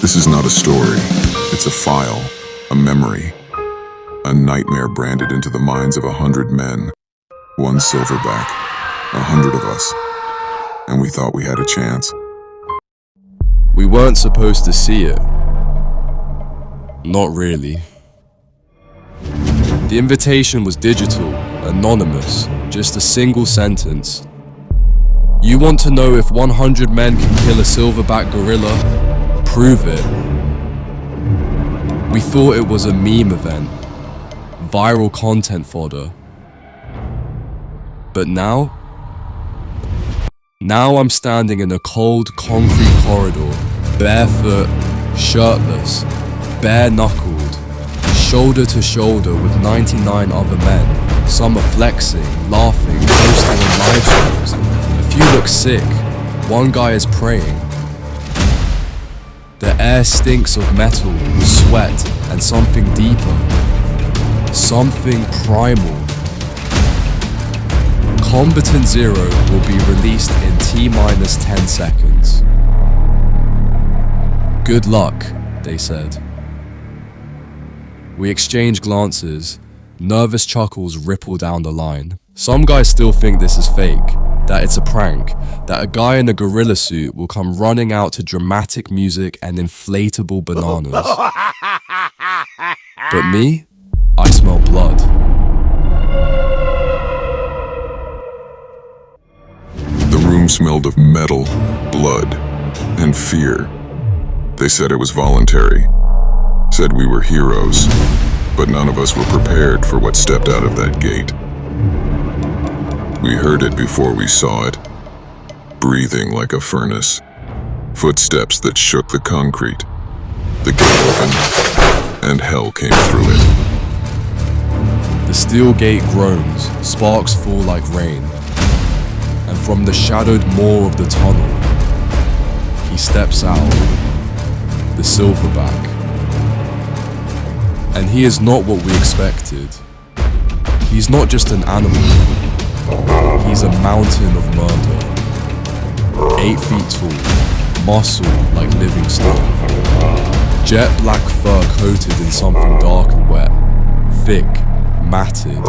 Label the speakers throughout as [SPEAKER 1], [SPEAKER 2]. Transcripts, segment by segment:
[SPEAKER 1] This is not a story. It's a file, a memory, a nightmare branded into the minds of 100 men. One Silverback, 100 of us, and we thought we had a chance.
[SPEAKER 2] We weren't supposed to see it. Not really. The invitation was digital, anonymous, just a single sentence. You want to know if 100 men can kill a silverback gorilla? Prove it. We thought it was a meme event, viral content fodder. But now I'm standing in a cold concrete corridor, barefoot, shirtless, bare-knuckled, shoulder to shoulder with 99 other men. Some are flexing, laughing, posting on live streams. A few look sick, one guy is praying. The air stinks of metal, sweat, and something deeper. Something primal. Combatant Zero will be released in T-10 seconds. Good luck, they said. We exchange glances. Nervous chuckles ripple down the line. Some guys still think this is fake, that it's a prank, that a guy in a gorilla suit will come running out to dramatic music and inflatable bananas. But me, I smell blood.
[SPEAKER 1] The room smelled of metal, blood, and fear. They said it was voluntary, said we were heroes, but none of us were prepared for what stepped out of that gate. We heard it before we saw it, breathing like a furnace, footsteps that shook the concrete. The gate opened, and hell came through it.
[SPEAKER 2] The steel gate groans, sparks fall like rain, and from the shadowed maw of the tunnel, he steps out, the silverback. And he is not what we expected. He's not just an animal. He's a mountain of murder. 8 feet tall, muscle like living stone. Jet black fur coated in something dark and wet. Thick, matted,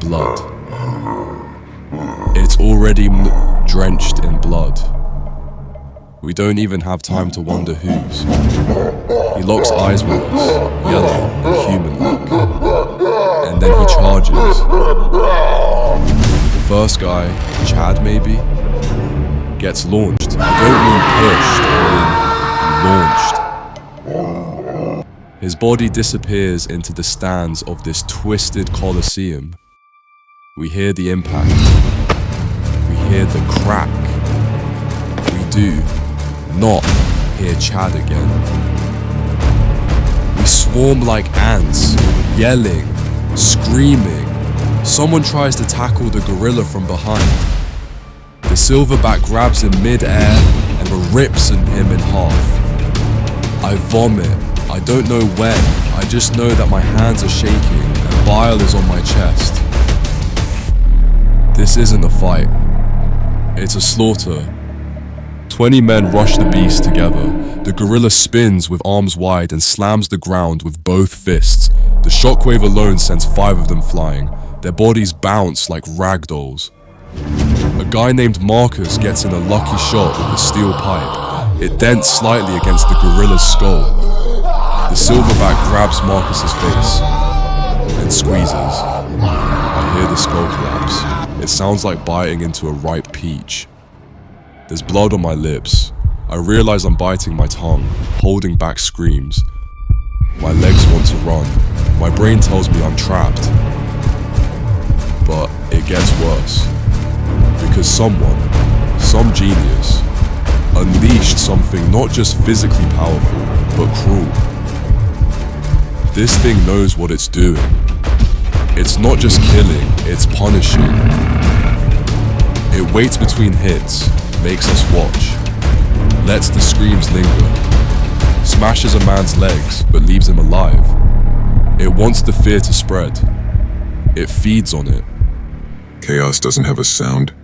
[SPEAKER 2] blood. It's already drenched in blood. We don't even have time to wonder whose. He locks eyes with us, yellow and human-like. And then he charges. The first guy, Chad maybe, gets launched. I don't mean pushed, I mean launched. His body disappears into the stands of this twisted coliseum. We hear the impact. We hear the crack. We do not hear Chad again. We swarm like ants, yelling, screaming. Someone tries to tackle the gorilla from behind. The silverback grabs him mid-air and rips him in half. I vomit. I don't know when. I just know that my hands are shaking and bile is on my chest. This isn't a fight. It's a slaughter. 20 men rush the beast together. The gorilla spins with arms wide and slams the ground with both fists. The shockwave alone sends 5 of them flying. Their bodies bounce like ragdolls. A guy named Marcus gets in a lucky shot with a steel pipe. It dents slightly against the gorilla's skull. The silverback grabs Marcus's face and squeezes. I hear the skull collapse. It sounds like biting into a ripe peach. There's blood on my lips. I realize I'm biting my tongue, holding back screams. My legs want to run. My brain tells me I'm trapped. But it gets worse. Because someone, some genius, unleashed something not just physically powerful, but cruel. This thing knows what it's doing. It's not just killing, it's punishing. It waits between hits, makes us watch, lets the screams linger, smashes a man's legs but leaves him alive. It wants the fear to spread. It feeds on it.
[SPEAKER 1] Chaos doesn't have a sound.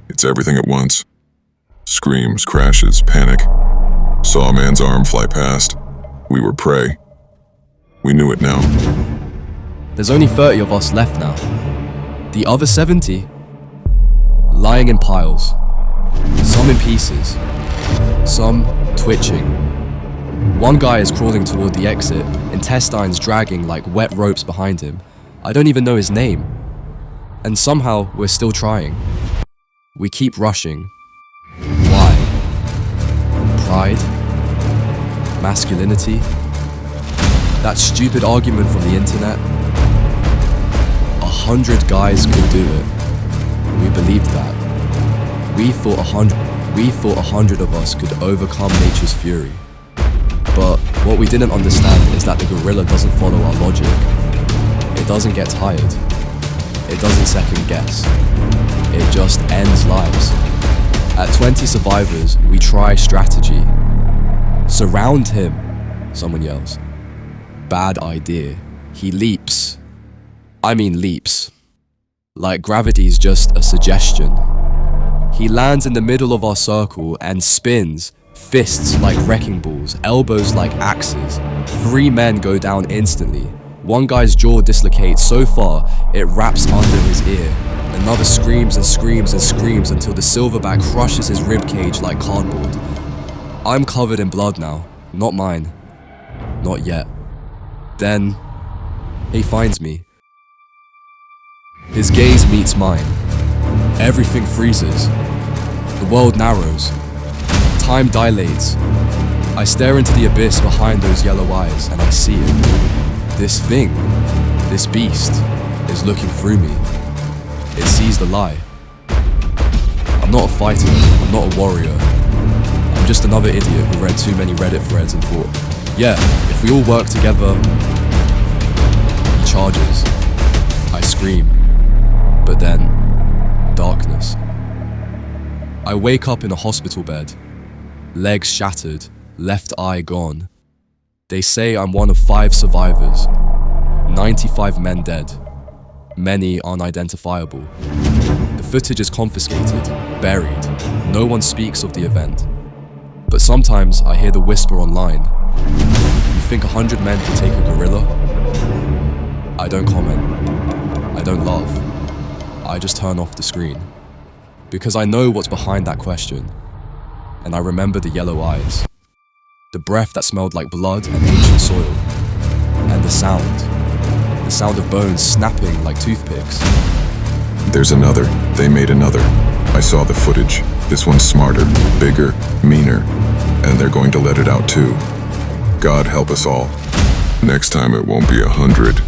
[SPEAKER 1] It's everything at once. Screams, crashes, panic. Saw a man's arm fly past. We were prey. We knew it now.
[SPEAKER 2] There's only 30 of us left now. The other 70, lying in piles. Some in pieces, some twitching. One guy is crawling toward the exit, intestines dragging like wet ropes behind him. I don't even know his name. And somehow we're still trying. We keep rushing. Why? Pride? Masculinity? That stupid argument from the internet? 100 guys could do it. We believed that. We thought 100 of us could overcome nature's fury. But what we didn't understand is that the gorilla doesn't follow our logic. It doesn't get tired. It doesn't second guess. It just ends lives. At 20 survivors, we try strategy. Surround him, someone yells. Bad idea. He leaps. I mean leaps. Like gravity's just a suggestion. He lands in the middle of our circle and spins, fists like wrecking balls, elbows like axes. 3 men go down instantly. One guy's jaw dislocates so far, it wraps under his ear. Another screams and screams and screams until the silverback crushes his ribcage like cardboard. I'm covered in blood now, not mine. Not yet. Then, he finds me. His gaze meets mine. Everything freezes. The world narrows. Time dilates. I stare into the abyss behind those yellow eyes and I see it. This thing, this beast, is looking through me. It sees the lie. I'm not a fighter, I'm not a warrior. I'm just another idiot who read too many Reddit threads and thought, yeah, if we all work together. He charges. I scream. But then, darkness. I wake up in a hospital bed. Legs shattered, left eye gone. They say I'm one of 5 survivors. 95 men dead. Many unidentifiable. The footage is confiscated, buried. No one speaks of the event. But sometimes I hear the whisper online. You think 100 men could take a gorilla? I don't comment. I don't laugh. I just turn off the screen. Because I know what's behind that question. And I remember the yellow eyes. The breath that smelled like blood and ancient soil. And the sound of bones snapping like toothpicks.
[SPEAKER 1] There's another. They made another. I saw the footage. This one's smarter, bigger, meaner. And they're going to let it out too. God help us all. Next time it won't be 100.